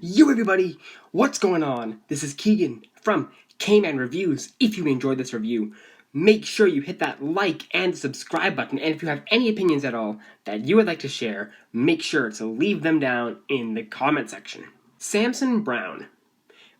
Yo everybody, what's going on? This is Keegan from Kman Reviews. If you enjoyed this review, make sure you hit that like and subscribe button, and if you have any opinions at all that you would like to share, make sure to leave them down in the comment section. Samson Brown,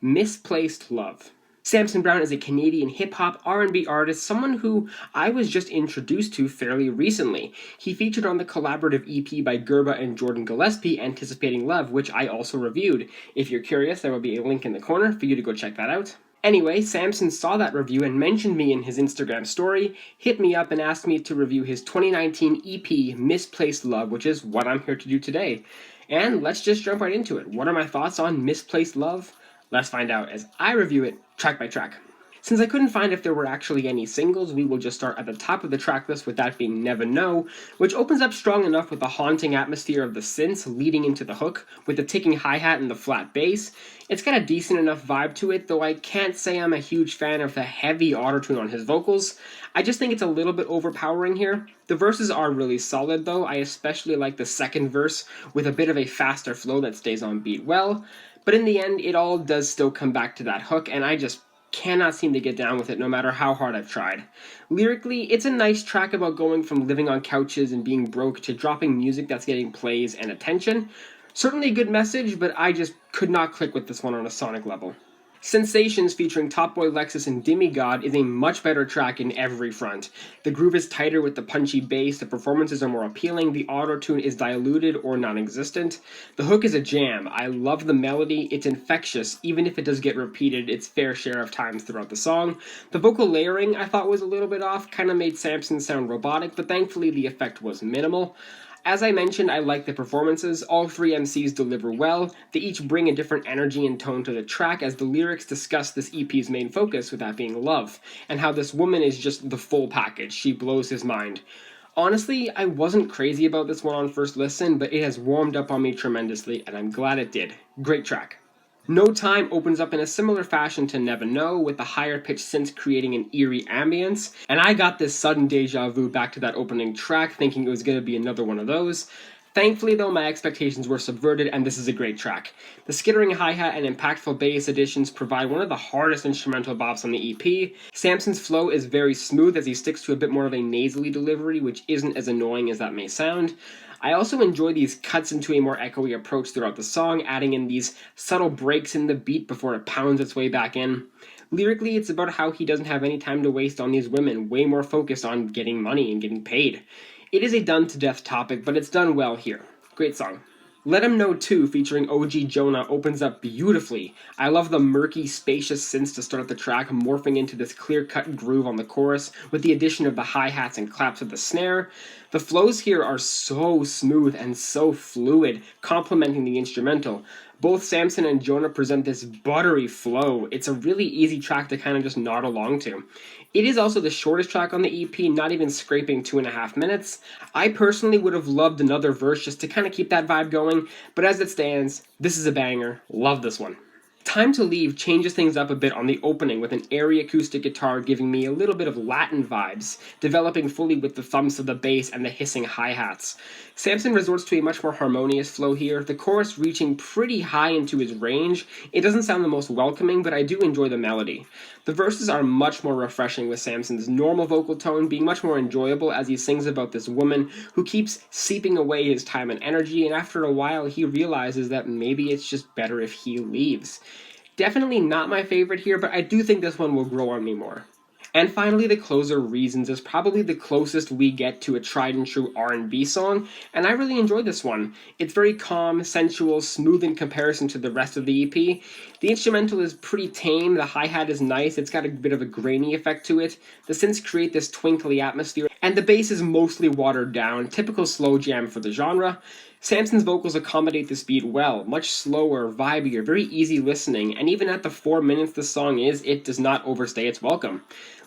Misplaced Love. Samson Brown is a Canadian hip-hop R&B artist, someone who I was just introduced to fairly recently. He featured on the collaborative EP by Gerba and Jordan Gillespie, Anticipating Love, which I also reviewed. If you're curious, there will be a link in the corner for you to go check that out. Anyway, Samson saw that review and mentioned me in his Instagram story, hit me up and asked me to review his 2019 EP, Misplaced Love, which is what I'm here to do today. And let's just jump right into it. What are my thoughts on Misplaced Love? Let's find out as I review it track by track. Since I couldn't find if there were actually any singles, we will just start at the top of the track list with that being Never Know, which opens up strong enough with the haunting atmosphere of the synths leading into the hook, with the ticking hi-hat and the flat bass. It's got a decent enough vibe to it, though I can't say I'm a huge fan of the heavy autotune on his vocals. I just think it's a little bit overpowering here. The verses are really solid though. I especially like the second verse with a bit of a faster flow that stays on beat well. But in the end, it all does still come back to that hook, and I just cannot seem to get down with it no matter how hard I've tried. Lyrically, it's a nice track about going from living on couches and being broke to dropping music that's getting plays and attention. Certainly a good message, but I just could not click with this one on a sonic level. Sensations featuring Top Boy Lexus and Demigod is a much better track in every front. The groove is tighter with the punchy bass, the performances are more appealing, the auto-tune is diluted or non-existent. The hook is a jam. I love the melody, it's infectious, even if it does get repeated its fair share of times throughout the song. The vocal layering I thought was a little bit off, kinda made Samson sound robotic, but thankfully the effect was minimal. As I mentioned, I like the performances. All three MCs deliver well. They each bring a different energy and tone to the track as the lyrics discuss this EP's main focus, with that being love, and how this woman is just the full package. She blows his mind. Honestly, I wasn't crazy about this one on first listen, but it has warmed up on me tremendously, and I'm glad it did. Great track. No Time opens up in a similar fashion to Never Know, with the higher pitched synths creating an eerie ambience, and I got this sudden deja vu back to that opening track, thinking it was going to be another one of those. Thankfully though, my expectations were subverted, and this is a great track. The skittering hi-hat and impactful bass additions provide one of the hardest instrumental bops on the EP. Samson's flow is very smooth as he sticks to a bit more of a nasally delivery, which isn't as annoying as that may sound. I also enjoy these cuts into a more echoey approach throughout the song, adding in these subtle breaks in the beat before it pounds its way back in. Lyrically, it's about how he doesn't have any time to waste on these women, way more focused on getting money and getting paid. It is a done-to-death topic, but it's done well here. Great song. Let 'Em Know 2 featuring OG Jonah opens up beautifully. I love the murky, spacious synths to start the track, morphing into this clear-cut groove on the chorus, with the addition of the hi-hats and claps of the snare. The flows here are so smooth and so fluid, complementing the instrumental. Both Samson and Jonah present this buttery flow. It's a really easy track to kind of just nod along to. It is also the shortest track on the EP, not even scraping 2.5 minutes. I personally would have loved another verse just to kind of keep that vibe going, but as it stands, this is a banger. Love this one. Time to Leave changes things up a bit on the opening, with an airy acoustic guitar giving me a little bit of Latin vibes, developing fully with the thumps of the bass and the hissing hi-hats. Samson resorts to a much more harmonious flow here, the chorus reaching pretty high into his range. It doesn't sound the most welcoming, but I do enjoy the melody. The verses are much more refreshing, with Samson's normal vocal tone being much more enjoyable as he sings about this woman who keeps seeping away his time and energy, and after a while he realizes that maybe it's just better if he leaves. Definitely not my favorite here, but I do think this one will grow on me more. And finally, the closer, Reasons, is probably the closest we get to a tried and true R&B song, and I really enjoy this one. It's very calm, sensual, smooth in comparison to the rest of the EP. The instrumental is pretty tame, the hi-hat is nice, it's got a bit of a grainy effect to it, the synths create this twinkly atmosphere, and the bass is mostly watered down, typical slow jam for the genre. Samson's vocals accommodate this beat well, much slower, vibier, very easy listening, and even at the 4 minutes the song is, it does not overstay its welcome.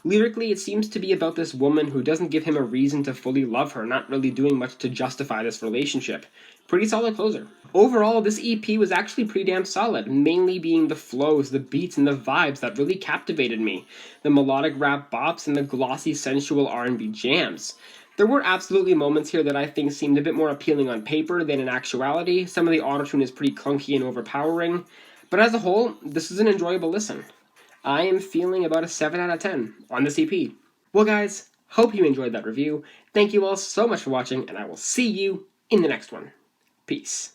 Lyrically, it seems to be about this woman who doesn't give him a reason to fully love her, not really doing much to justify this relationship. Pretty solid closer. Overall, this EP was actually pretty damn solid, mainly being the flows, the beats, and the vibes that really captivated me. The melodic rap bops and the glossy, sensual R&B jams. There were absolutely moments here that I think seemed a bit more appealing on paper than in actuality. Some of the autotune is pretty clunky and overpowering, but as a whole, this is an enjoyable listen. I am feeling about a 7 out of 10 on this EP. Well guys, hope you enjoyed that review. Thank you all so much for watching, and I will see you in the next one. Peace.